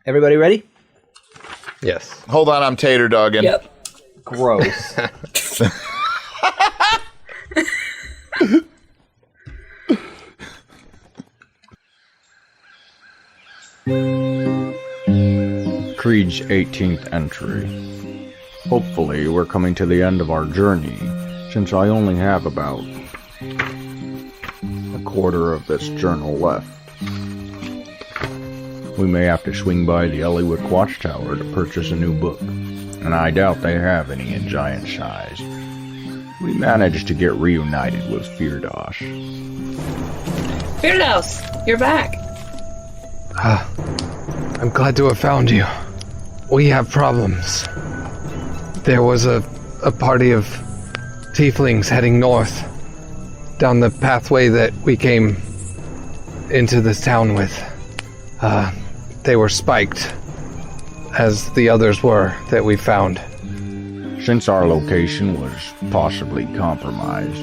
Everybody ready? Yes. Hold on, I'm tater dogging. Yep. Gross. Creed's 18th entry. Hopefully, we're coming to the end of our journey, since I only have about a quarter of this journal left. We may have to swing by the Elliewick Watchtower to purchase a new book, and I doubt they have any in giant size. We managed to get reunited with Firdaus. Firdaus, you're back. I'm glad to have found you. We have problems. There was a party of tieflings heading north, down the pathway that we came into this town with. They were spiked, as the others were that we found. Since our location was possibly compromised,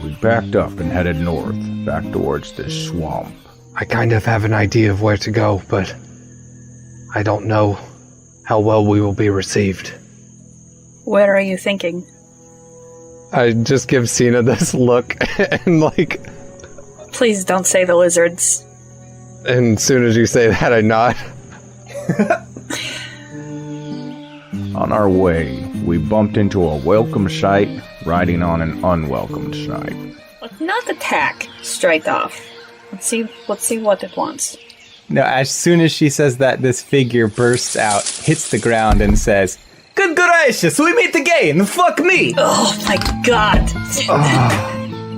we backed up and headed north, back towards this swamp. I kind of have an idea of where to go, but I don't know how well we will be received. What are you thinking? I just give Cena this look, and Please don't say the lizards. and as soon as you say that, I nod. On our way, we bumped into a welcome sight, riding on an unwelcome sight. Let's not attack straight off. Let's see what it wants. No, as soon as she says that, this figure bursts out, hits the ground, and says, "Good gracious, we meet again! Fuck me! Oh my god!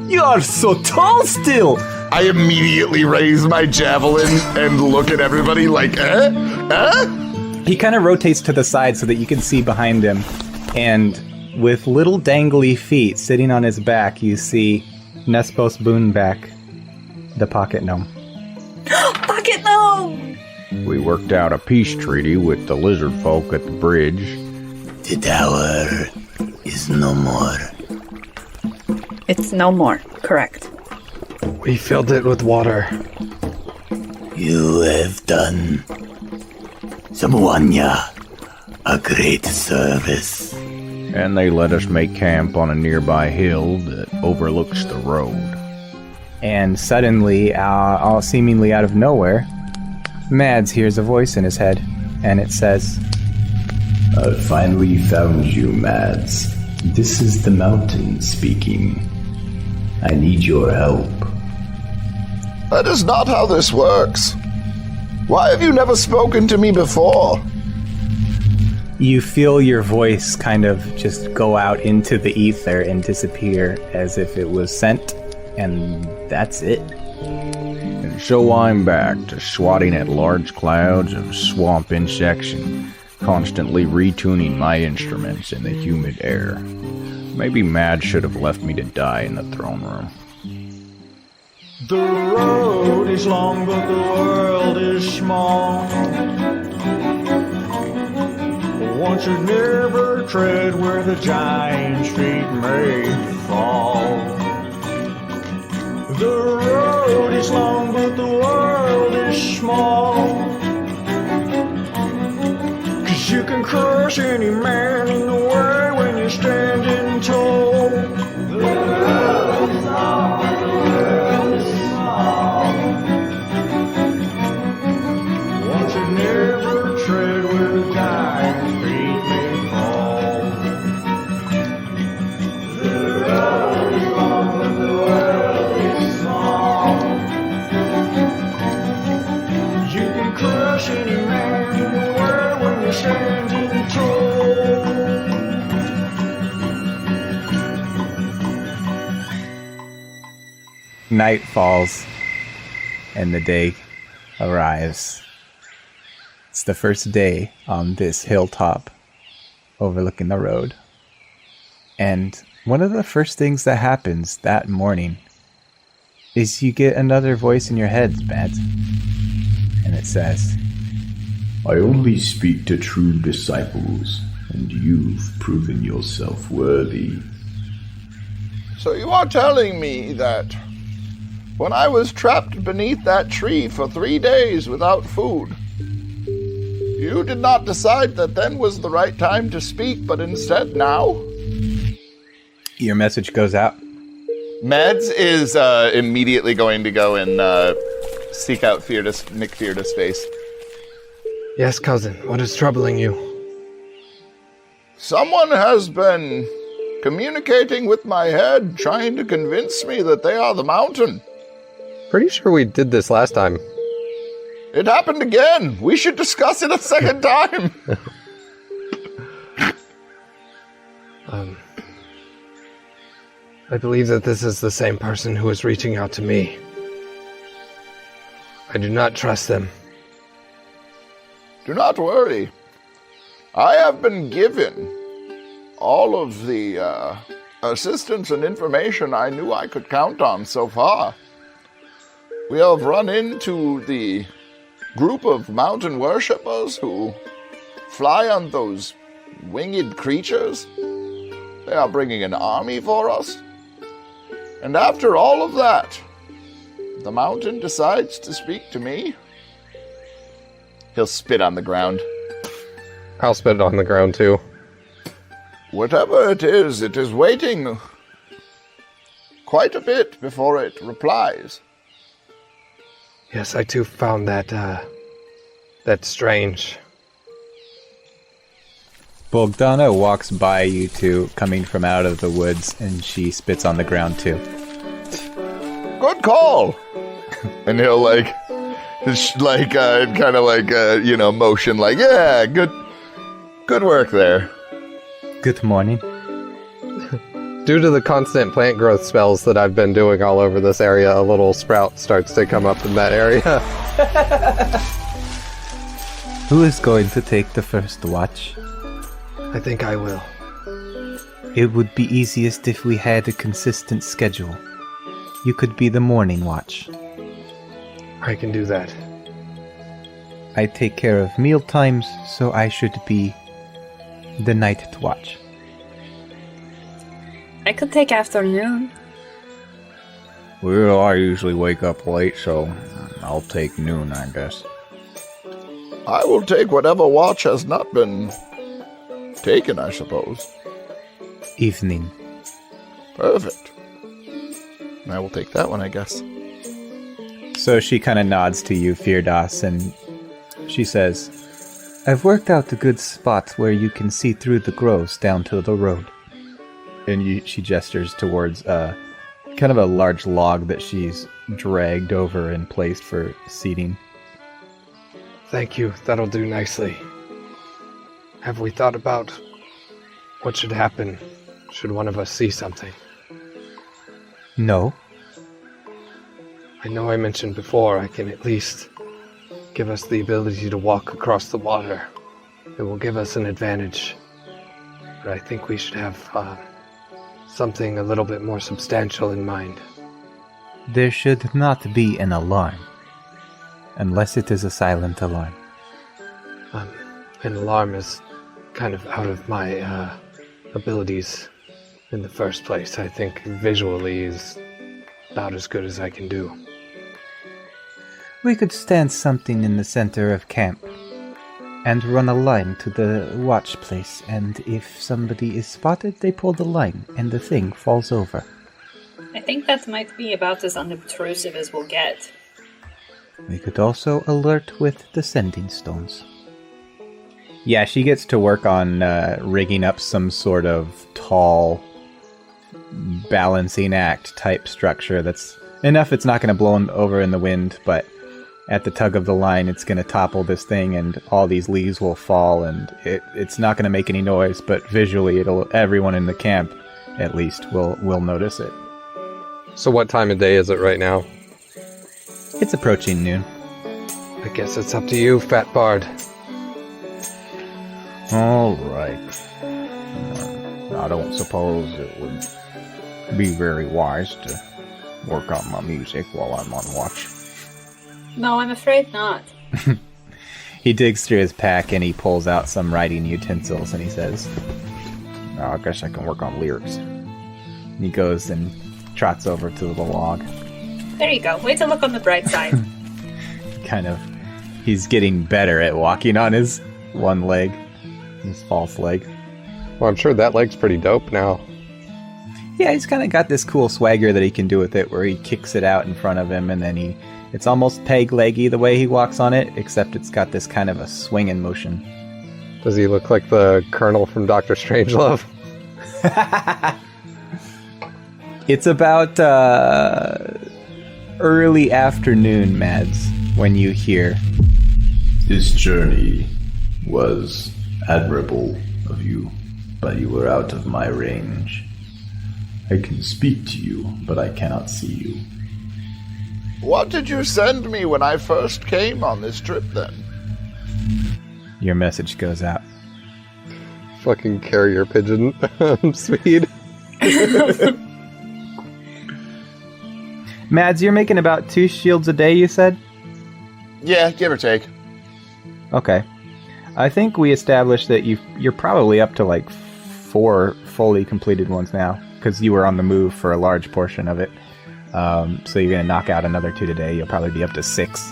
You are so tall still!" I immediately raise my javelin and look at everybody like, He kind of rotates to the side so that you can see behind him, and with little dangly feet sitting on his back, you see Nespos Boonback, the pocket gnome. Pocket gnome! We worked out a peace treaty with the lizard folk at the bridge. The tower is no more. It's no more, correct. We filled it with water. You have done Samuanya a great service. And they let us make camp on a nearby hill that overlooks the road. And suddenly, all seemingly out of nowhere, Mads hears a voice in his head, and it says, I finally found you, Mads. This is the mountain speaking. I need your help. that is not how this works. Why have you never spoken to me before? you feel your voice kind of just go out into the ether and disappear as if it was sent, and that's it. And so I'm back to swatting at large clouds of swamp insects and constantly retuning my instruments in the humid air. Maybe Mad should have left me to die in the throne room. The road is long, but the world is small. One should never tread where the giant's feet may fall. The road is long, but the world is small. 'Cause you can crush any man in the way when you're standing tall. The road is long, but the world is small. One should never tread where the giant's feet may fall. The road is long, but the world is small. You can crush any man in the world when you're standing tall. Night falls, and the day arrives. It's the first day on this hilltop overlooking the road. And one of the first things that happens that morning is you get another voice in your head, Mads. And it says, I only speak to true disciples, and you've proven yourself worthy. So you are telling me that when I was trapped beneath that tree for 3 days without food, You did not decide that then was the right time to speak, but instead now? Your message goes out. Mads is immediately going to go and seek out Nick Firdaus' face. Yes, cousin, what is troubling you? Someone has been communicating with my head, trying to convince me that they are the mountain. Pretty sure we did this last time. It happened again. We should discuss it a second time. I believe that this is the same person who is reaching out to me. I do not trust them. Do not worry. I have been given all of the assistance and information I knew I could count on so far. We have run into the group of mountain worshippers who fly on those winged creatures. They are bringing an army for us. And after all of that, the mountain decides to speak to me. He'll spit on the ground. I'll spit on the ground too. Whatever it is waiting quite a bit before it replies. Yes, I too found that strange. Bogdana walks by you two coming from out of the woods, and she spits on the ground too. Good call! And he'll motion like, yeah, good work there. Good morning. Due to the constant plant growth spells that I've been doing all over this area, a little sprout starts to come up in that area. Who is going to take the first watch? I think I will. It would be easiest if we had a consistent schedule. You could be the morning watch. I can do that. I take care of meal times, so I should be the night watch. I could take afternoon. Well, I usually wake up late, so I'll take noon, I guess. I will take whatever watch has not been taken, I suppose. Evening. Perfect. I will take that one, I guess. So she kind of nods to you, Firdaus, and she says, I've worked out a good spot where you can see through the groves down to the road. And she gestures towards kind of a large log that she's dragged over and placed for seating. Thank you, that'll do nicely. Have we thought about what should happen should one of us see something? No. I know I mentioned before I can at least give us the ability to walk across the water. It will give us an advantage. But I think we should have something a little bit more substantial in mind. There should not be an alarm. Unless it is a silent alarm. An alarm is kind of out of my abilities in the first place. I think visually is about as good as I can do. We could stand something in the center of camp and run a line to the watch place, and if somebody is spotted, they pull the line and the thing falls over. I think that might be about as unobtrusive as we'll get. We could also alert with the sending stones. Yeah, she gets to work on rigging up some sort of tall balancing act type structure that's enough it's not going to blow over in the wind, but at the tug of the line it's going to topple this thing and all these leaves will fall, and it's not going to make any noise, but visually everyone in the camp at least will notice it. So what time of day is it right now? It's approaching noon. I guess it's up to you, Fat Bard. All right. I don't suppose it would be very wise to work on my music while I'm on watch. No, I'm afraid not. He digs through his pack and he pulls out some writing utensils and he says, I guess I can work on lyrics. and he goes and trots over to the log. There you go. Way to look on the bright side. Kind of He's getting better at walking on his one leg, his false leg. Well, I'm sure that leg's pretty dope now. Yeah, he's kind of got this cool swagger that he can do with it, where he kicks it out in front of him, and then it's almost peg-leggy the way he walks on it, except it's got this kind of a swinging motion. Does he look like the Colonel from Dr. Strangelove? It's about early afternoon, Mads, when you hear. This journey was admirable of you, but you were out of my range. I can speak to you, but I cannot see you. What did you send me when I first came on this trip, then? Your message goes out. Fucking carrier pigeon speed. Mads, you're making about 2 shields a day, you said? Yeah, give or take. Okay. I think we established that you're probably up to like 4 fully completed ones now, because you were on the move for a large portion of it. So you're going to knock out another 2 today. You'll probably be up to 6.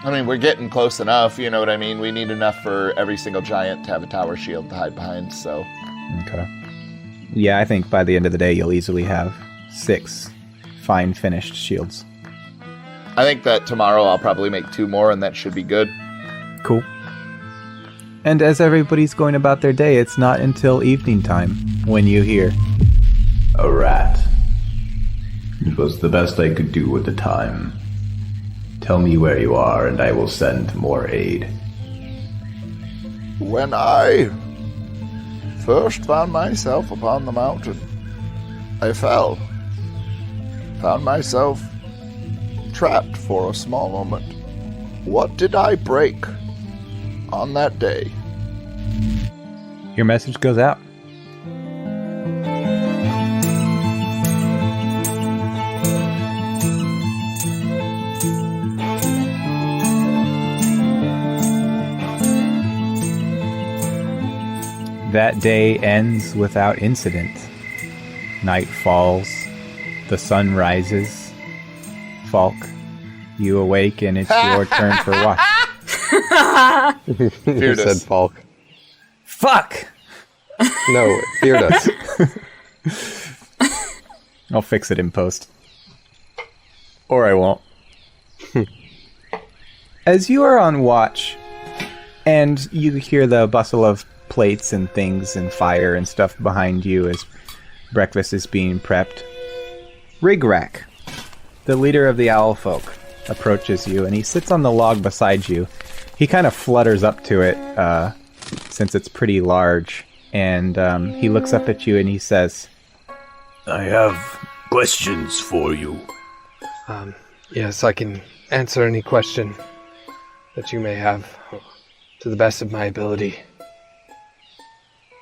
I mean, we're getting close enough, you know what I mean? We need enough for every single giant to have a tower shield to hide behind, so... Okay. Yeah, I think by the end of the day, you'll easily have 6 fine finished shields. I think that tomorrow I'll probably make 2 more, and that should be good. Cool. And as everybody's going about their day, it's not until evening time when you hear... A rat. It was the best I could do at the time. Tell me where you are, and I will send more aid. When I first found myself upon the mountain, I fell. Found myself trapped for a small moment. What did I break on that day? Your message goes out. That day ends without incident. Night falls. The sun rises. Falk, you awake and it's your turn for watch. You said Falk. Fuck! No, Firdaus. I'll fix it in post. Or I won't. As you are on watch, and you hear the bustle of plates and things and fire and stuff behind you as breakfast is being prepped, Rigrack, the leader of the owl folk, approaches you, and he sits on the log beside you. He kind of flutters up to it, since it's pretty large, and he looks up at you and he says, I have questions for you. Yes, I can answer any question that you may have to the best of my ability.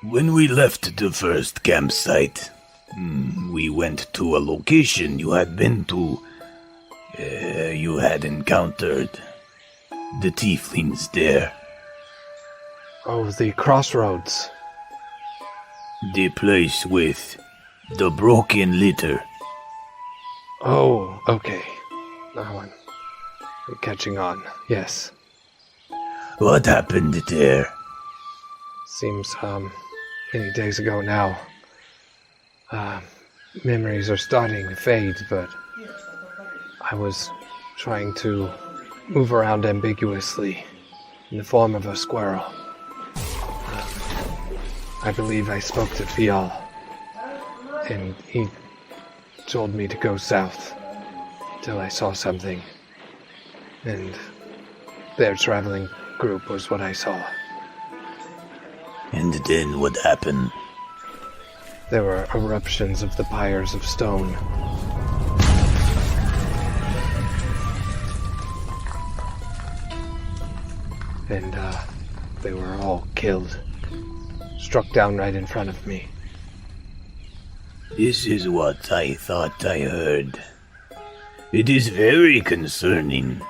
When we left the first campsite, we went to a location you had been to. You had encountered the tieflings there. Oh, the crossroads. The place with the broken litter. Oh, okay. Now I'm catching on. Yes. What happened there? Seems, many days ago now. Memories are starting to fade, but I was trying to move around ambiguously in the form of a squirrel. I believe I spoke to Fial, and he told me to go south till I saw something, and their traveling group was what I saw. And then what happened? There were eruptions of the pyres of stone. And, they were all killed. Struck down right in front of me. This is what I thought I heard. It is very concerning.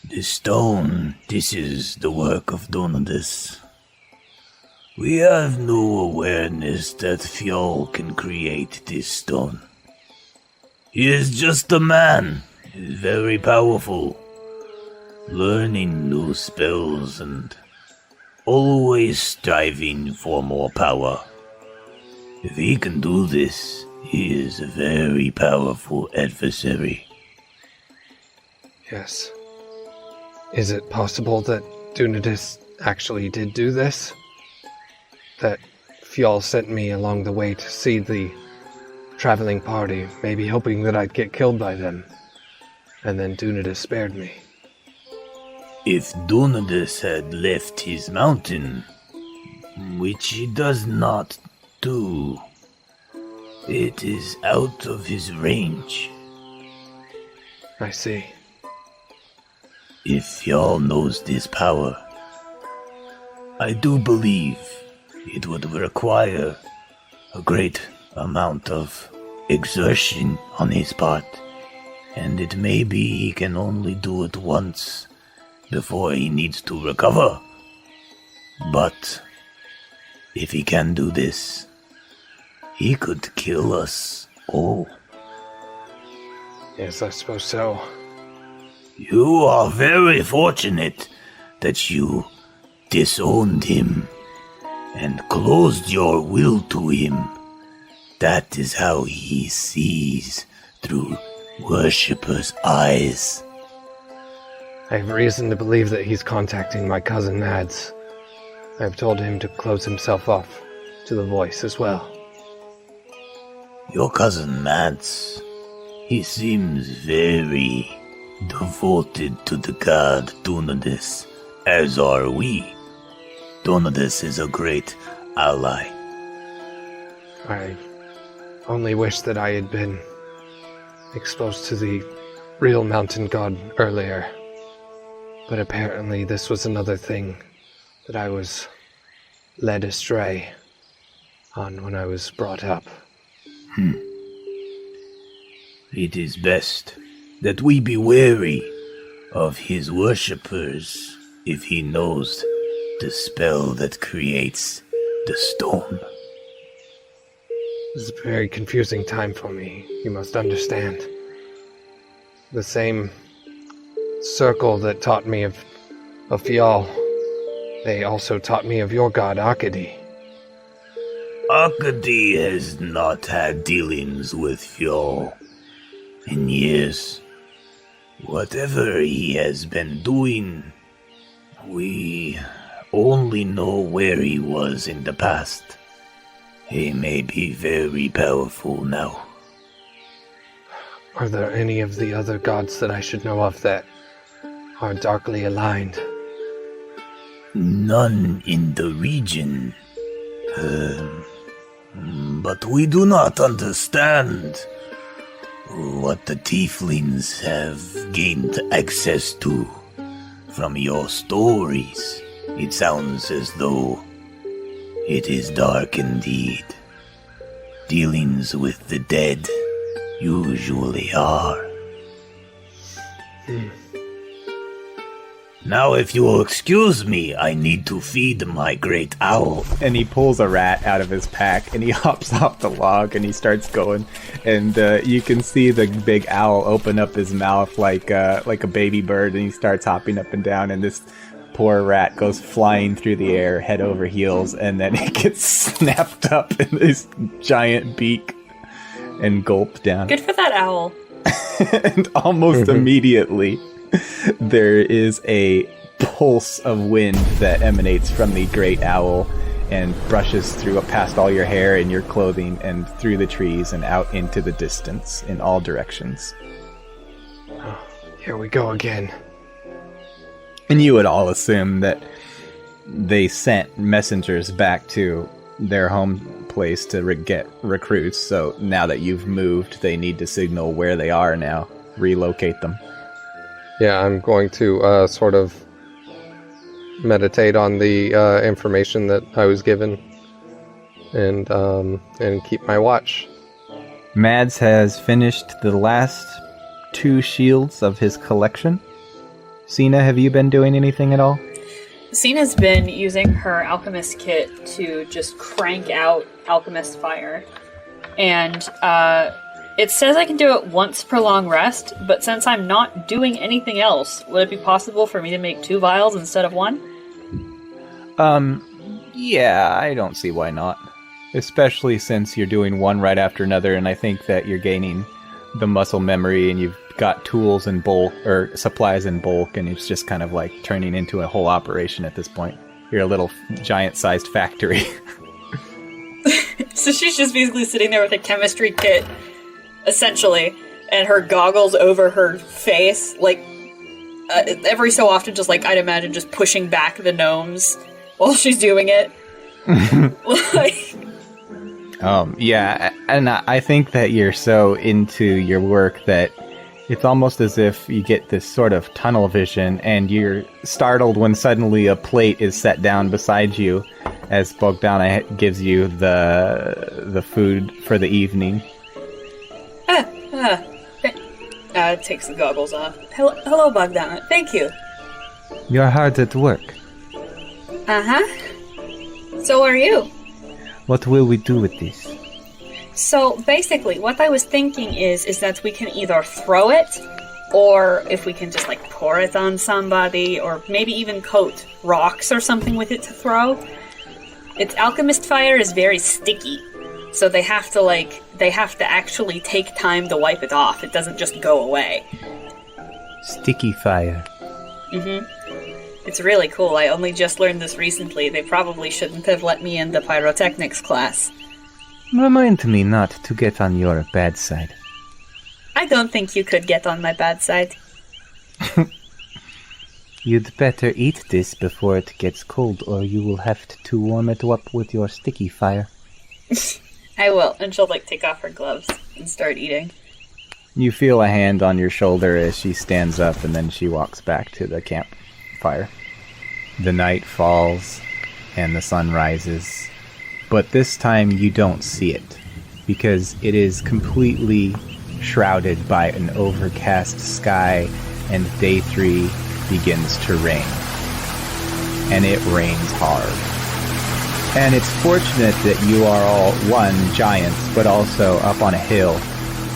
The stone, this is the work of Donaldus. We have no awareness that Fjall can create this stone. He is just a man. He is very powerful. learning new spells and always striving for more power. If he can do this, he is a very powerful adversary. Yes. Is it possible that Dunadis actually did do this? That Fjall sent me along the way to see the traveling party, maybe hoping that I'd get killed by them, and then Dunadis spared me. If Dunadis had left his mountain, which he does not do, it is out of his range. I see. If Fjall knows this power, I do believe it would require a great amount of exertion on his part, and it may be he can only do it once before he needs to recover. But if he can do this, he could kill us all. Yes, I suppose so. You are very fortunate that you disowned him and closed your will to him. That is how he sees through worshippers' eyes. I have reason to believe that he's contacting my cousin Mads. I've told him to close himself off to the voice as well. Your cousin Mads, he seems very devoted to the god Dunadis, as are we. Dunadis is a great ally. I only wish that I had been exposed to the real mountain god earlier. But apparently this was another thing that I was led astray on when I was brought up. It is best that we be wary of his worshippers if he knows the spell that creates the stone. This is a very confusing time for me, you must understand. The same circle that taught me of Fjall, they also taught me of your god Arkady. Arkady has not had dealings with Fjall in years. Whatever he has been doing, we only know where he was in the past. He may be very powerful now. Are there any of the other gods that I should know of that are darkly aligned? None in the region. But we do not understand what the tieflings have gained access to. From your stories, it sounds as though it is dark indeed. Dealings with the dead usually are. Now, if you will excuse me, I need to feed my great owl. And he pulls a rat out of his pack and he hops off the log and he starts going. And you can see the big owl open up his mouth like a baby bird, and he starts hopping up and down, and this poor rat goes flying through the air head over heels, and then it gets snapped up in this giant beak and gulped down. Good for that owl. And almost immediately there is a pulse of wind that emanates from the great owl and brushes through past all your hair and your clothing and through the trees and out into the distance in all directions. Oh, here we go again. And you would all assume that they sent messengers back to their home place to get recruits, so now that you've moved, they need to signal where they are now, relocate them. Yeah, I'm going to sort of meditate on the information that I was given and keep my watch. Mads has finished the last 2 shields of his collection. Sina, have you been doing anything at all? Sina's been using her alchemist kit to just crank out alchemist fire. And It says I can do it once per long rest, but since I'm not doing anything else, would it be possible for me to make 2 vials instead of 1? Yeah, I don't see why not. Especially since you're doing one right after another, and I think that you're gaining the muscle memory and you've got tools in bulk, or supplies in bulk, and it's just kind of like turning into a whole operation at this point. You're a little giant-sized factory. So she's just basically sitting there with a chemistry kit, essentially, and her goggles over her face, like, every so often just, like, I'd imagine just pushing back the gnomes while she's doing it. Like... Yeah, and I think that you're so into your work that it's almost as if you get this sort of tunnel vision, and you're startled when suddenly a plate is set down beside you as Bogdana gives you the food for the evening. Takes the goggles off. Hello, Bogdana. Thank you. You're hard at work. Uh-huh. So are you. What will we do with this? So basically, what I was thinking is that we can either throw it, or if we can just like pour it on somebody, or maybe even coat rocks or something with it to throw. Its alchemist fire is very sticky, so they have to actually take time to wipe it off. It doesn't just go away. Sticky fire. Mm-hmm. It's really cool. I only just learned this recently. They probably shouldn't have let me in the pyrotechnics class. Remind me not to get on your bad side. I don't think you could get on my bad side. You'd better eat this before it gets cold, or you will have to warm it up with your sticky fire. I will, and she'll like take off her gloves and start eating. You feel a hand on your shoulder as she stands up, and then she walks back to the campfire. The night falls, and the sun rises, but this time you don't see it, because it is completely shrouded by an overcast sky, and day 3 begins to rain. And it rains hard. And it's fortunate that you are all, one, giants, but also up on a hill.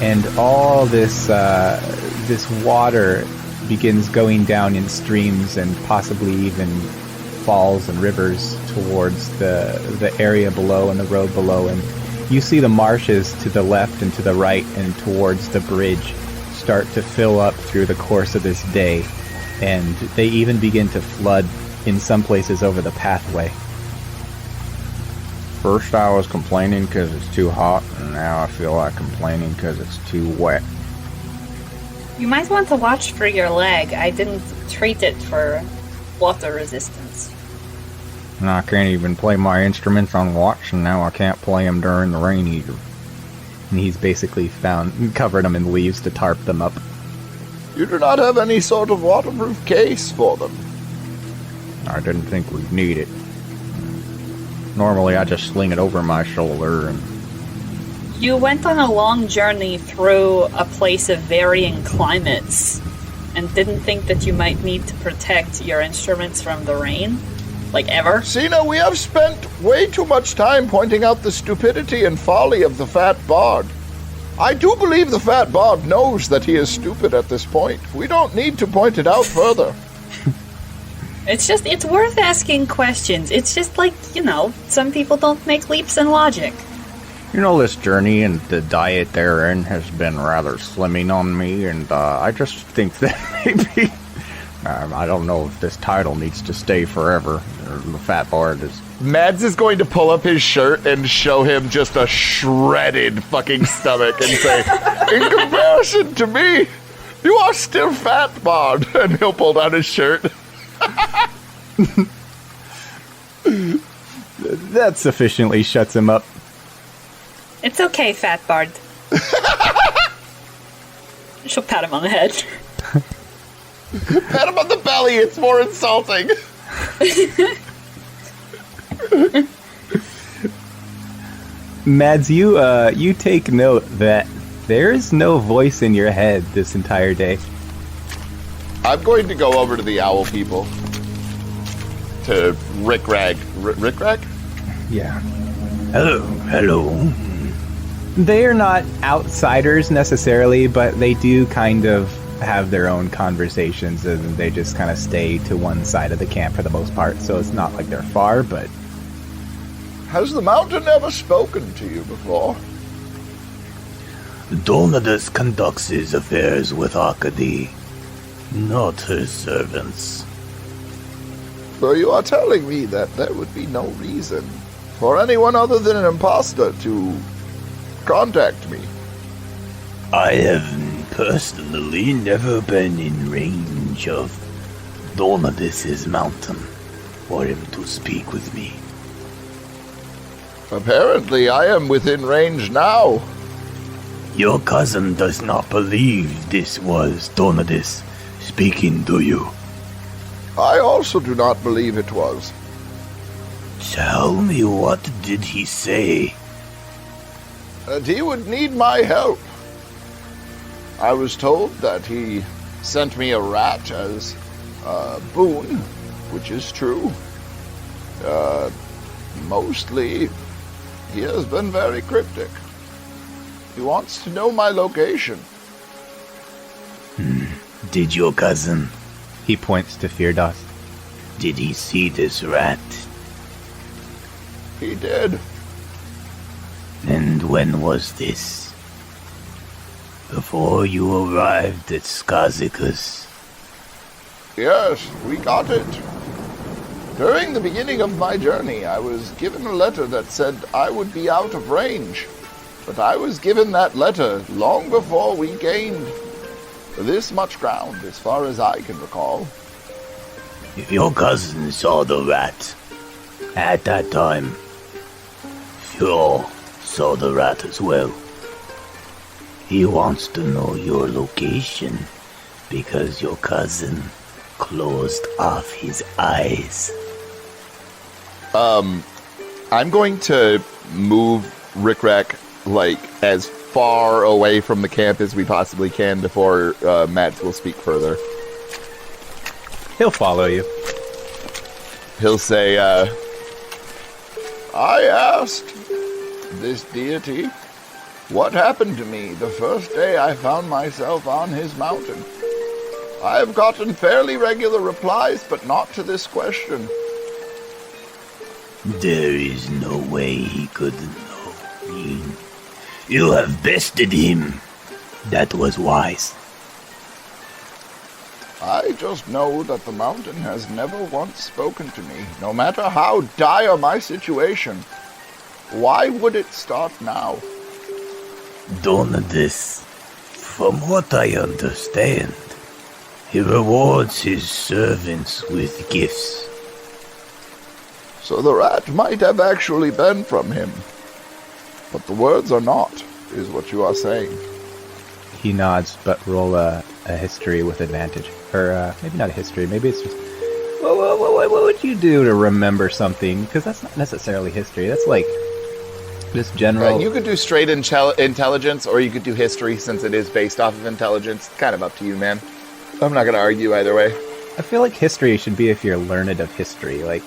And all this water begins going down in streams and possibly even falls and rivers towards the area below and the road below. And you see the marshes to the left and to the right and towards the bridge start to fill up through the course of this day. And they even begin to flood in some places over the pathway. First I was complaining because it's too hot, and now I feel like complaining because it's too wet. You might want to watch for your leg. I didn't treat it for water resistance. And I can't even play my instruments on watch, and now I can't play them during the rain either. And he's basically covered them in leaves to tarp them up. You do not have any sort of waterproof case for them. I didn't think we'd need it. Normally I just sling it over my shoulder and... You went on a long journey through a place of varying climates and didn't think that you might need to protect your instruments from the rain? Like, ever? Sina, we have spent way too much time pointing out the stupidity and folly of the Fat Bard. I do believe the Fat Bard knows that he is stupid at this point. We don't need to point it out further. It's worth asking questions. It's just like, some people don't make leaps in logic. You know, this journey and the diet therein has been rather slimming on me, and I just think that maybe... I don't know if this title needs to stay forever. The Fat Bard is... Mads is going to pull up his shirt and show him just a shredded fucking stomach and say, in comparison to me, you are still Fat Bard. And he'll pull down his shirt. That sufficiently shuts him up. It's okay, Fat Bard. She'll pat him on the head. Pat him on the belly, it's more insulting. Mads, you take note that there's no voice in your head this entire day. I'm going to go over to the owl people. To Rick Rag. Rick Rag? Yeah. Hello. They're not outsiders necessarily, but they do kind of have their own conversations, and they just kind of stay to one side of the camp for the most part. So it's not like they're far, but Has the mountain ever spoken to you before? Donadus conducts his affairs with Arcady, not her servants. So you are telling me that there would be no reason for anyone other than an imposter to contact me? I have personally never been in range of Donadus's mountain for him to speak with me. Apparently, I am within range now. Your cousin does not believe this was Donadus speaking to you. I also do not believe it was. Tell me, what did he say? That he would need my help. I was told that he sent me a rat as a boon, which is true. Mostly, he has been very cryptic. He wants to know my location. Did your cousin, he points to Firdaus. did he see this rat? He did. And when was this? Before you arrived at Skazicus? Yes, we got it. During the beginning of my journey, I was given a letter that said I would be out of range. But I was given that letter long before we gained this much ground, as far as I can recall. If your cousin saw the rat at that time, you saw the rat as well. He wants to know your location because your cousin closed off his eyes. I'm going to move Rick Rack, as far away from the camp as we possibly can before Matt will speak further. He'll follow you. He'll say, I asked this deity what happened to me the first day I found myself on his mountain. I have gotten fairly regular replies, but not to this question. There is no way he could know. You have bested him. That was wise. I just know that the mountain has never once spoken to me, no matter how dire my situation. Why would it start now? Donadus, from what I understand, he rewards his servants with gifts. So the rat might have actually been from him. But the words are not, is what you are saying. He nods, but roll a history with advantage. Or maybe not a history, maybe it's just... What would you do to remember something? Because that's not necessarily history, that's like just general... You could do straight intelligence, or you could do history, since it is based off of intelligence. Kind of up to you, man. I'm not going to argue either way. I feel like history should be if you're learned of history, like...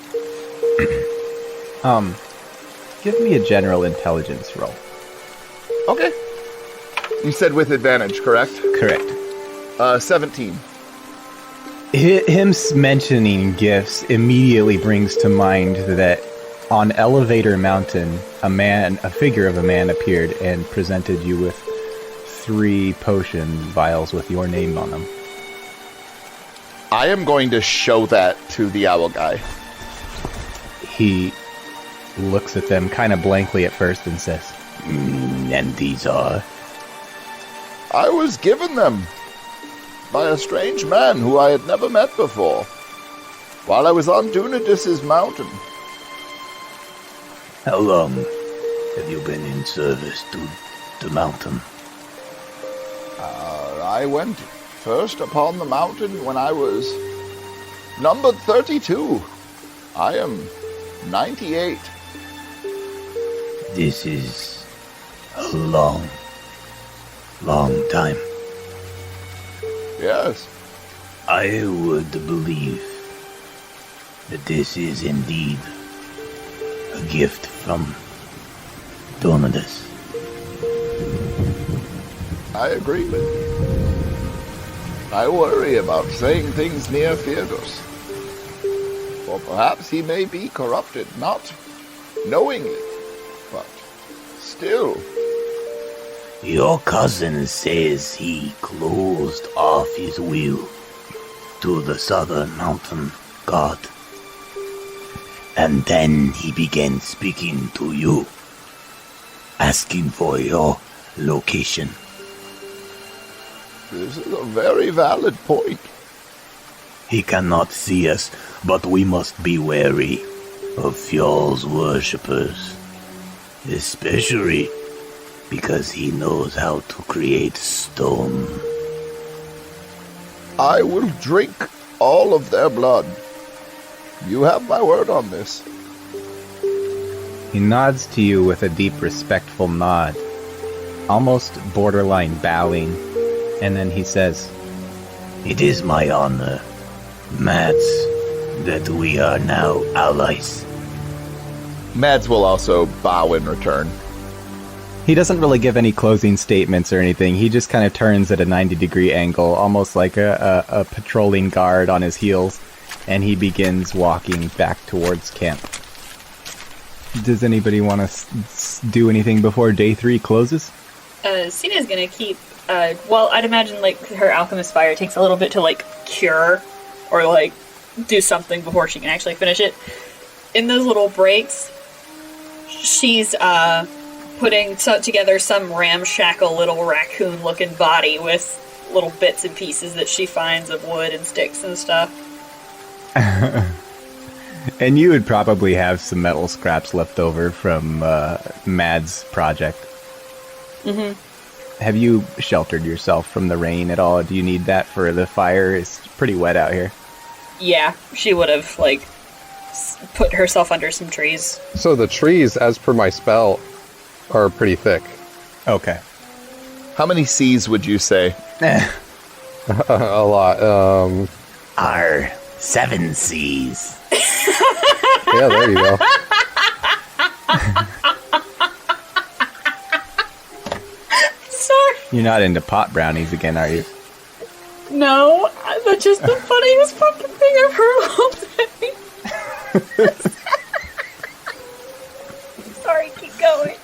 give me a general intelligence roll. Okay. You said with advantage, correct? Correct. 17. Him mentioning gifts immediately brings to mind that on Elevator Mountain, a figure of a man appeared and presented you with 3 potion vials with your name on them. I am going to show that to the owl guy. He looks at them kind of blankly at first and says, And these are... I was given them by a strange man who I had never met before, while I was on Dunadis's mountain. How long have you been in service to the mountain? I went first upon the mountain when I was numbered 32. I am 98. This is a long time. Yes. I would believe that this is indeed a gift from Donadus. I agree with you. I worry about saying things near Firdaus. Or perhaps he may be corrupted, not knowingly, but still. Your cousin says he closed off his will to the southern mountain god. And then he began speaking to you, asking for your location. This is a very valid point. He cannot see us, but we must be wary of Fjall's worshippers, especially because he knows how to create stone. I will drink all of their blood. You have my word on this. He nods to you with a deep, respectful nod, almost borderline bowing, and then he says, It is my honor, Mads, that we are now allies. Mads will also bow in return. He doesn't really give any closing statements or anything. He just kind of turns at a 90-degree angle, almost like a patrolling guard on his heels, and he begins walking back towards camp. Does anybody want to do anything before day 3 closes? Sina's gonna keep, well, I'd imagine, like, her alchemist fire takes a little bit to, like, cure, or, like, do something before she can actually finish it. In those little breaks, she's, putting together some ramshackle little raccoon-looking body with little bits and pieces that she finds of wood and sticks and stuff. And you would probably have some metal scraps left over from Mad's project. Mm-hmm. Have you sheltered yourself from the rain at all? Do you need that for the fire? It's pretty wet out here. Yeah, she would have, like, put herself under some trees. So the trees, as per my spell, are pretty thick. Okay. How many C's would you say? A lot. Our 7 C's. Yeah, there you go. Sorry. You're not into pot brownies again, are you? No, that's just the funniest fucking thing I've heard all day. Sorry, keep going.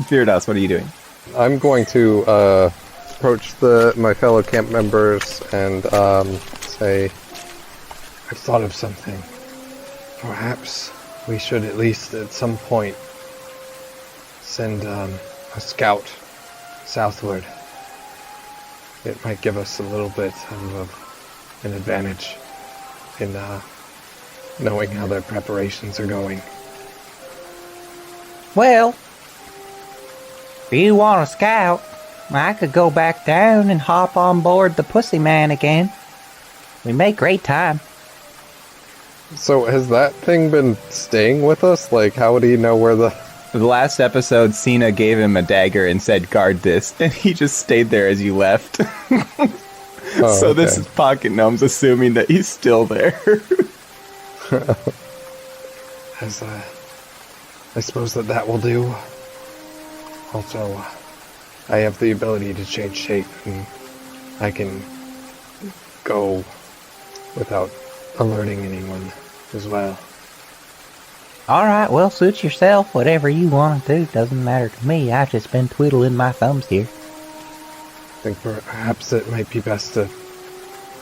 Firdaus, what are you doing? I'm going to approach my fellow camp members and say, I've thought of something. Perhaps we should at least at some point send a scout southward. It might give us a little bit of an advantage in knowing how their preparations are going. Well, if you want a scout, I could go back down and hop on board the Pussy Man again. We make great time. So has that thing been staying with us? Like, how would he know where the... The last episode, Cena gave him a dagger and said, guard this, and he just stayed there as you left. So this is Pocket Gnome's assuming that he's still there. I suppose that will do. Also, I have the ability to change shape, and I can go without alerting anyone as well. Alright, well, suit yourself. Whatever you want to do doesn't matter to me. I've just been twiddling my thumbs here. I think perhaps it might be best to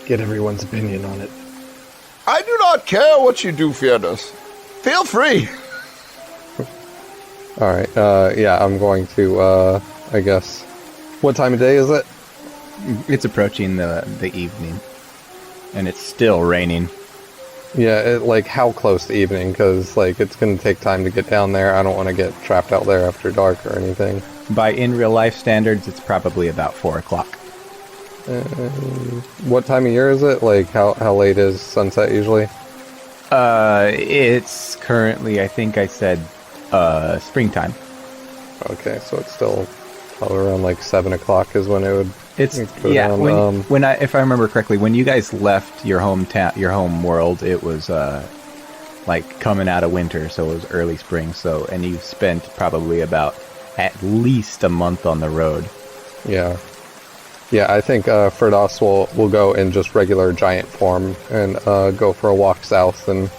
get everyone's opinion on it. I do not care what you do, Firdaus. Feel free. Alright, yeah, I'm going to, I guess... What time of day is it? It's approaching the evening, and it's still raining. Yeah, how close to evening? Because, it's going to take time to get down there. I don't want to get trapped out there after dark or anything. By in real life standards, it's probably about 4 o'clock. What time of year is it? How late is sunset usually? It's currently, I think I said, springtime. Okay, so it's still probably around 7 o'clock is when it would. It's when if I remember correctly, when you guys left your hometown, your home world, it was coming out of winter, so it was early spring. So, and you spent probably about at least a month on the road. Yeah. Yeah, I think Firdaus will go in just regular giant form and go for a walk south and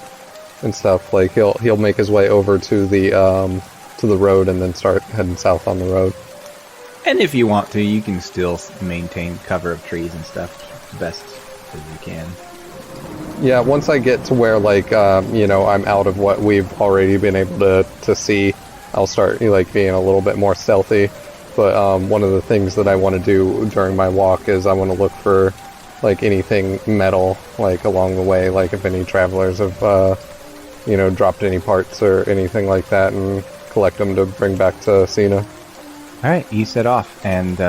stuff. Like he'll make his way over to the road and then start heading south on the road. And if you want to, you can still maintain cover of trees and stuff best as you can. Yeah, once I get to where I'm out of what we've already been able to see, I'll start being a little bit more stealthy. But one of the things that I want to do during my walk is I want to look for anything metal along the way, if any travelers have dropped any parts or anything like that, and collect them to bring back to Cena. All right, you set off, and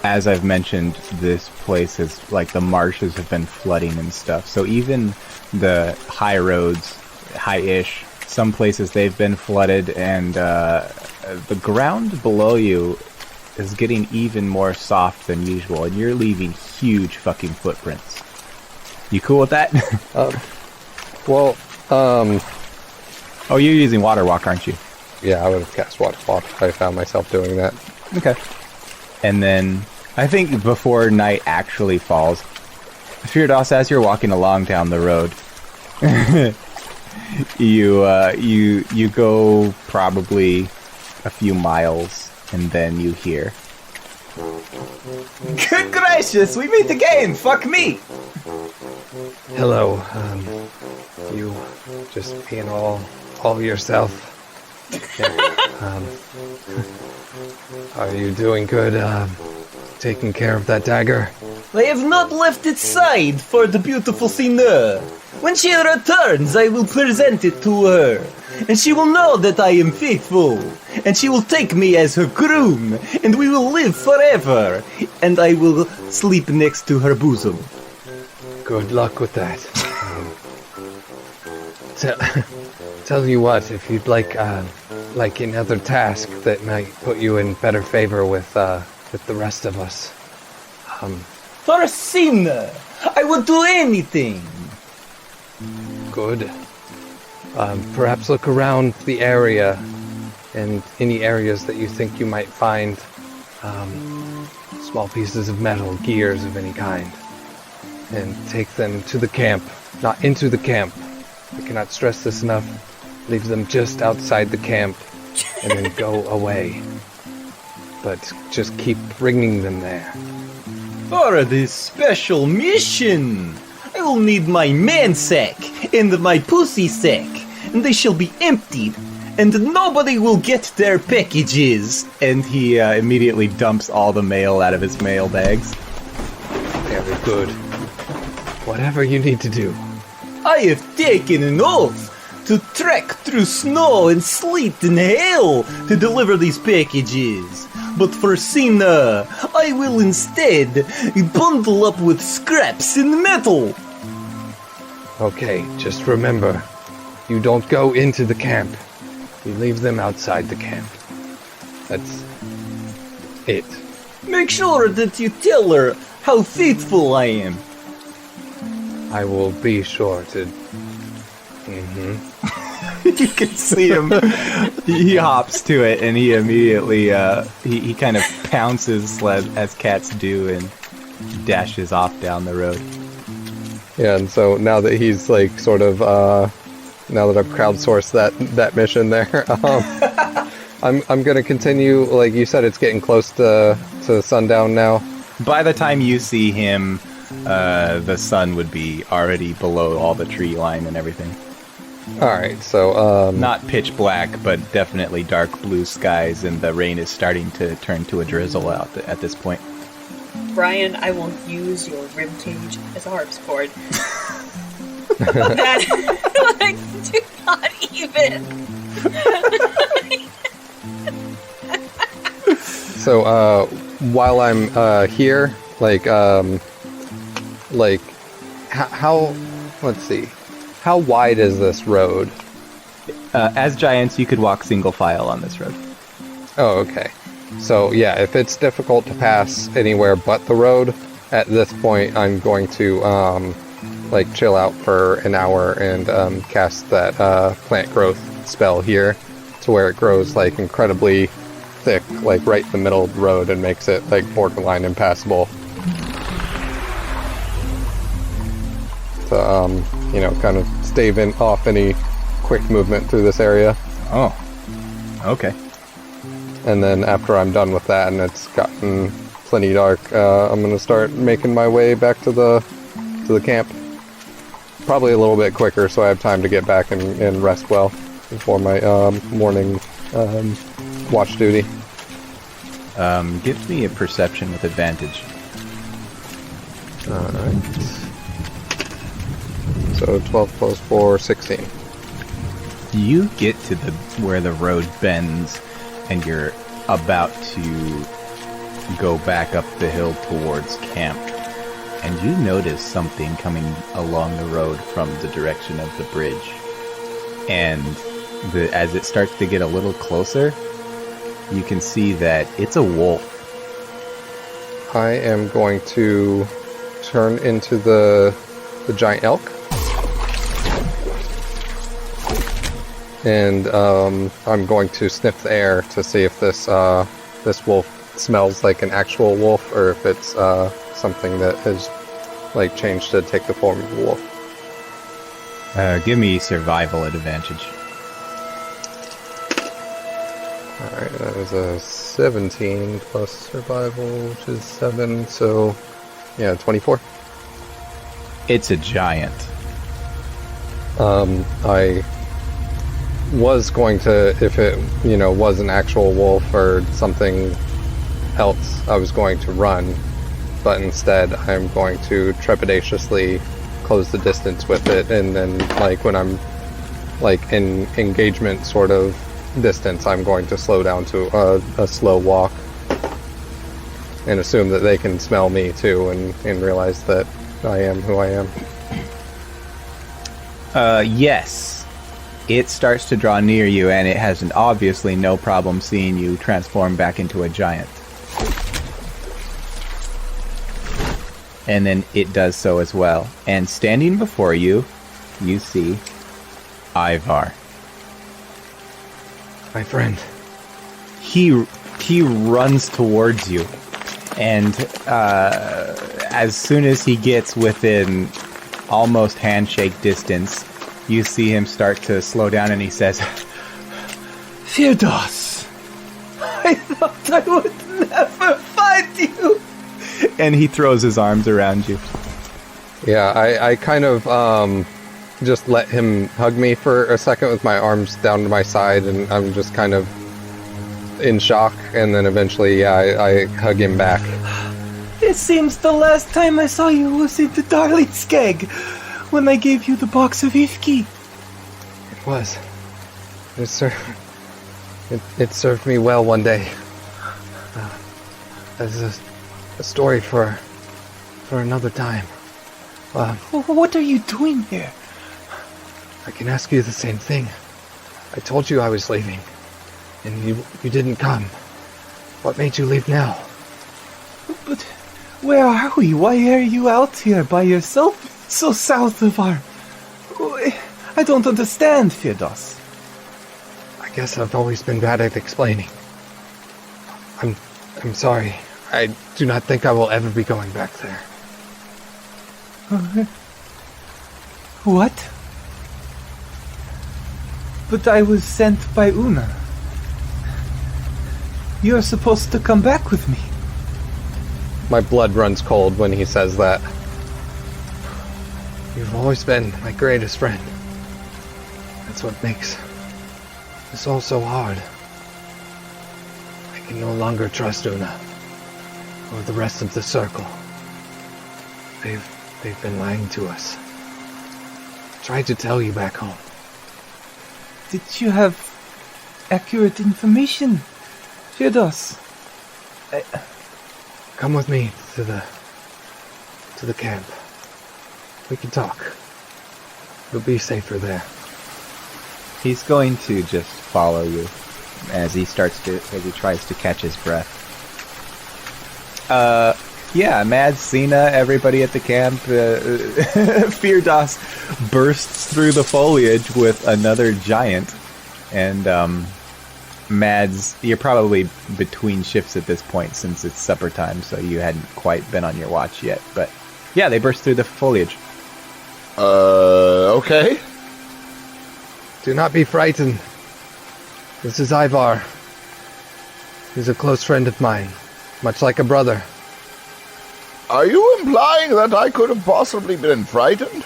as I've mentioned, this place is the marshes have been flooding and stuff. So even the high roads, high-ish, some places they've been flooded, and the ground below you is getting even more soft than usual, and you're leaving huge fucking footprints. You cool with that? Oh, you're using Water Walk, aren't you? Yeah, I would have cast Water Walk if I found myself doing that. Okay. And then, I think before night actually falls, Firdaus, as you're walking along down the road, you go probably a few miles, and then you hear, Good gracious, we meet again! Fuck me! Hello, you just being all yourself. Are you doing good, taking care of that dagger? I have not left its side for the beautiful Sina. When she returns, I will present it to her, and she will know that I am faithful, and she will take me as her groom, and we will live forever, and I will sleep next to her bosom. Good luck with that. Tell you what, if you'd like another task that might put you in better favor with the rest of us. For Sina, I would do anything. Good. Perhaps look around the area and any areas that you think you might find small pieces of metal, gears of any kind, and take them to the camp, not into the camp. I cannot stress this enough. Leave them just outside the camp and then go away. But just keep bringing them there. For this special mission, I will need my man sack and my pussy sack, and they shall be emptied, and nobody will get their packages. and he immediately dumps all the mail out of his mail bags. Very good. Whatever you need to do. I have taken an oath to trek through snow and sleet and hail to deliver these packages. But for Sina, I will instead bundle up with scraps and metal. Okay, just remember, you don't go into the camp. You leave them outside the camp. That's it. Make sure that you tell her how faithful I am. I will be sure to. You can see him. He hops to it, and he immediately he kind of pounces as cats do, and dashes off down the road. Yeah, and so now that he's now that I've crowdsourced that mission there, I'm gonna continue. Like you said, it's getting close to sundown now. By the time you see him, the sun would be already below all the tree line and everything. Alright, so, not pitch black, but definitely dark blue skies, and the rain is starting to turn to a drizzle out at this point. Brian, I will use your ribcage as a harpsichord. That, do not even. So, while I'm, here, how, let's see, how wide is this road? As giants, you could walk single file on this road. Oh, okay. So, yeah, if it's difficult to pass anywhere but the road, at this point, I'm going to, chill out for an hour and, cast that, plant growth spell here, to where it grows, incredibly thick, like right in the middle of the road, and makes it like borderline impassable. To kind of stave off any quick movement through this area. Oh, okay. And then after I'm done with that and it's gotten plenty dark, I'm gonna start making my way back to the camp. Probably a little bit quicker, so I have time to get back and rest well before my morning watch duty. Give me a perception with advantage. Alright. So 12 plus 4, 16. You get to where the road bends, and you're about to go back up the hill towards camp, and you notice something coming along the road from the direction of the bridge. And as it starts to get a little closer, you can see that it's a wolf. I am going to turn into the giant elk. And I'm going to sniff the air to see if this wolf smells like an actual wolf, or if it's something that has like changed to take the form of a wolf. Give me survival at advantage. Alright, that is a 17 plus survival, which is 7, so yeah, 24. It's a giant. I was going to, if it, was an actual wolf or something else, I was going to run, but instead I'm going to trepidatiously close the distance with it, and then like when I'm like in engagement sort of distance, I'm going to slow down to a slow walk and assume that they can smell me too, and realize that I am who I am. Yes. It starts to draw near you, and it has obviously no problem seeing you transform back into a giant. And then it does so as well. And standing before you, you see Ivar. My friend. He runs towards you, and as soon as he gets within almost handshake distance, you see him start to slow down, and he says, Firdaus, I thought I would never find you. And he throws his arms around you. Yeah, I kind of just let him hug me for a second with my arms down to my side, and I'm just kind of in shock, and then eventually, I hug him back. It seems the last time I saw you was in the Darling Skeg, when I gave you the box of Ifki. It was. It served me well one day. As a story for another time. What are you doing here? I can ask you the same thing. I told you I was leaving, and you didn't come. What made you leave now? But where are we? Why are you out here by yourself? So south of our... I don't understand, Firdaus. I guess I've always been bad at explaining. I'm sorry. I do not think I will ever be going back there. What? But I was sent by Una. You're supposed to come back with me. My blood runs cold when he says that. You've always been my greatest friend. That's what makes this all so hard. I can no longer trust Una or the rest of the circle. They've been lying to us. I tried to tell you back home. Did you have accurate information, Firdaus? Come with me to the camp. We can talk. You'll be safer there. He's going to just follow you as he tries to catch his breath. Yeah, Mad Cena, everybody at the camp, Firdaus bursts through the foliage with another giant, and Mads, you're probably between shifts at this point since it's supper time, so you hadn't quite been on your watch yet. But yeah, they burst through the foliage. Okay. Do not be frightened. This is Ivar. He's a close friend of mine, much like a brother. Are you implying that I could have possibly been frightened?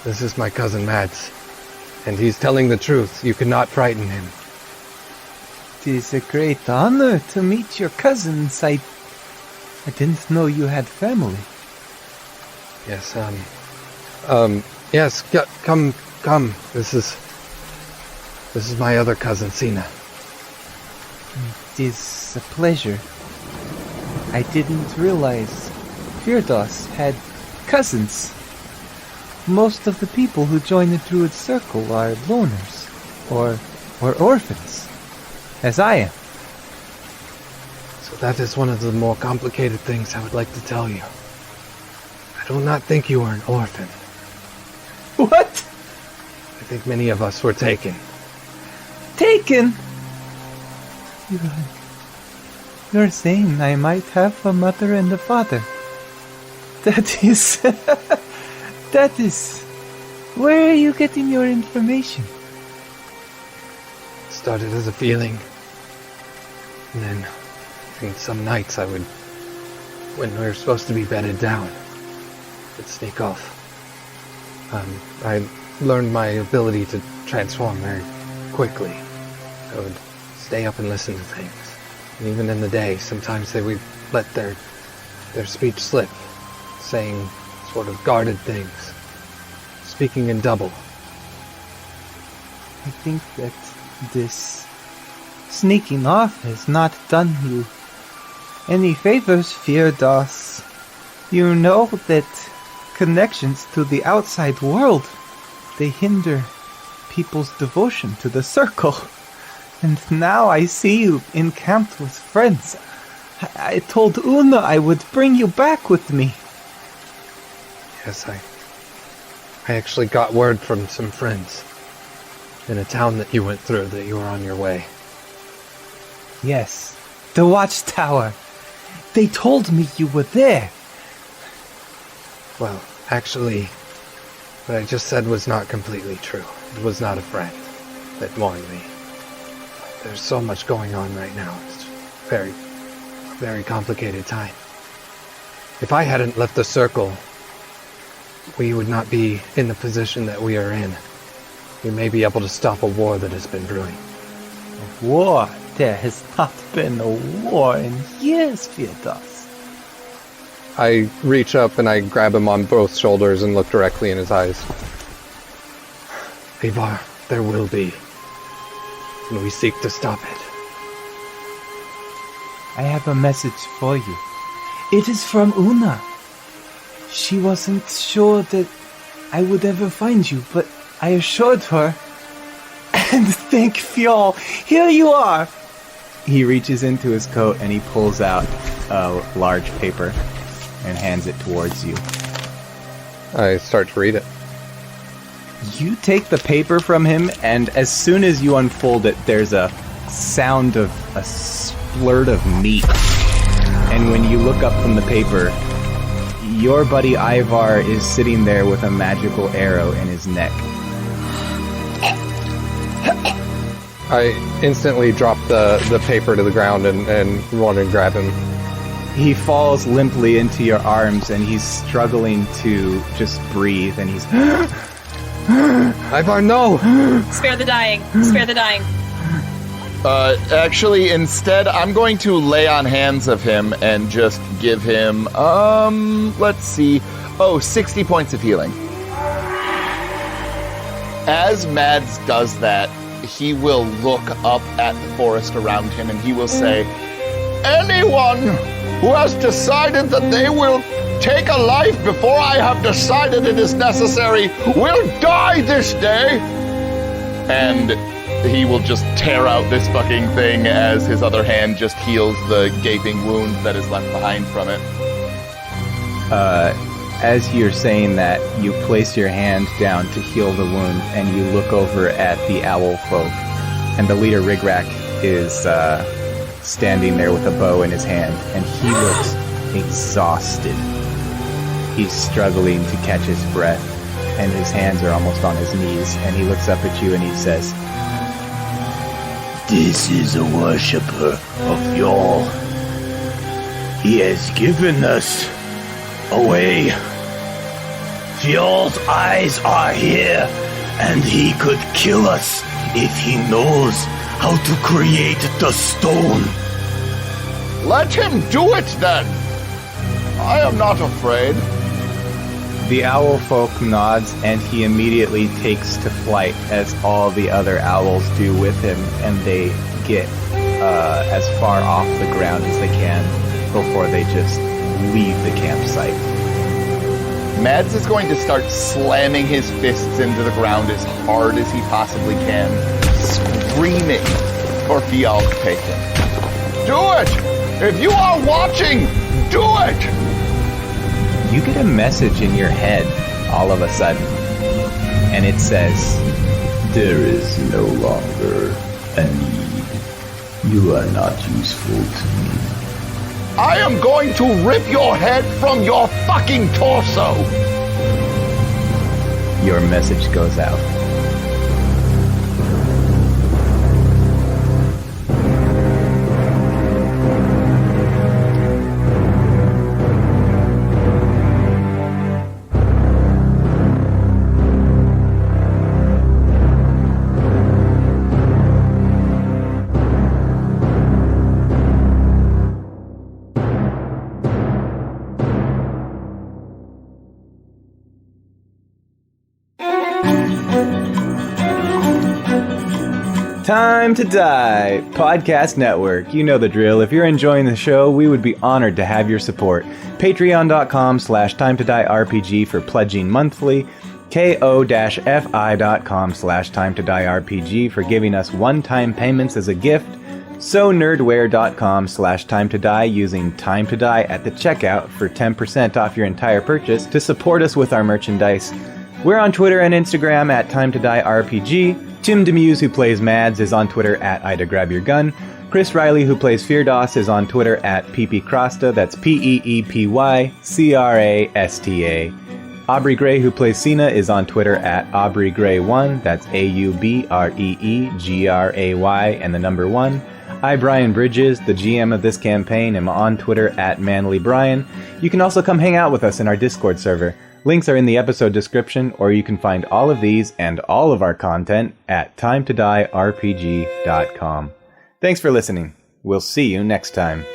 This is my cousin Mads, and he's telling the truth. You cannot frighten him. It is a great honor to meet your cousins. I didn't know you had family. Yes, yes, come. This is my other cousin, Sina. It is a pleasure. I didn't realize Firdaus had cousins. Most of the people who join the Druid Circle are loners, or orphans, as I am. So that is one of the more complicated things I would like to tell you. I do not think you are an orphan. What? I think many of us were taken. Taken? You're saying I might have a mother and a father. That is... That is... Where are you getting your information? It started as a feeling. And then, in some nights I would... When we were supposed to be bedded down, I'd sneak off. I learned my ability to transform very quickly. I would stay up and listen to things. And even in the day, sometimes they would let their speech slip, saying sort of guarded things, speaking in double. I think that this sneaking off has not done you any favors, Firdaus. You know that connections to the outside world, they hinder people's devotion to the circle. And now I see you encamped with friends. I told Una I would bring you back with me. Yes, I actually got word from some friends in a town that you went through that you were on your way. Yes, the watchtower. They told me you were there. Well, actually, what I just said was not completely true. It was not a friend that warned me. There's so much going on right now. It's very, very complicated time. If I hadn't left the circle, we would not be in the position that we are in. We may be able to stop a war that has been brewing. A war? There has not been a war in years, Firdaus. I reach up and I grab him on both shoulders and look directly in his eyes. Ivar, there will be. And we seek to stop it. I have a message for you. It is from Una. She wasn't sure that I would ever find you, but I assured her. And thank Fjall, here you are! He reaches into his coat and he pulls out a large paper and hands it towards you. I start to read it. You take the paper from him, and as soon as you unfold it, there's a sound of a splurt of meat. And when you look up from the paper, your buddy Ivar is sitting there with a magical arrow in his neck. I instantly drop the paper to the ground and run and grab him. He falls limply into your arms, and he's struggling to just breathe, and he's... Ivar, no! Spare the dying. Spare the dying. Actually, instead, I'm going to lay on hands of him and just give him, let's see, 60 points of healing. As Mads does that, he will look up at the forest around him and he will say, anyone who has decided that they will take a life before I have decided it is necessary will die this day! And he will just tear out this fucking thing as his other hand just heals the gaping wound that is left behind from it. as you're saying that, you place your hand down to heal the wound, and you look over at the owl folk, and the leader Rigrak is standing there with a bow in his hand, and he looks exhausted. He's struggling to catch his breath, and his hands are almost on his knees, and he looks up at you and he says, This is a worshipper of Yall. He has given us away. Fjall's eyes are here, and he could kill us if he knows how to create the stone. Let him do it then! I am not afraid. The owl folk nods, and he immediately takes to flight, as all the other owls do with him, and they get as far off the ground as they can before they just leave the campsite. Mads is going to start slamming his fists into the ground as hard as he possibly can, screaming for Fial to take him. Do it! If you are watching, do it! You get a message in your head all of a sudden, and it says, There is no longer a need. You are not useful to me. I am going to rip your head from your fucking torso! your message goes out. Time to Die Podcast Network. You know the drill. If you're enjoying the show, we would be honored to have your support. Patreon.com/TimeToDieRPG for pledging monthly. ko-fi.com/TimeToDieRPG for giving us one-time payments as a gift. SoNerdware.com/TimeToDie using Time to Die at the checkout for 10% off your entire purchase to support us with our merchandise. We're on Twitter and Instagram at TimeToDieRPG. Tim Demuse, who plays Mads, is on Twitter at IdaGrabYourGun. Chris Riley, who plays Firdaus, is on Twitter at PeePeeCrasta. That's PeePyCrasta. Aubrey Gray, who plays Cena, is on Twitter at AubreyGray1. That's AubreeGray, and the number 1. I, Brian Bridges, the GM of this campaign, am on Twitter at ManlyBrian. You can also come hang out with us in our Discord server. Links are in the episode description, or you can find all of these and all of our content at TimeToDieRPG.com. Thanks for listening. We'll see you next time.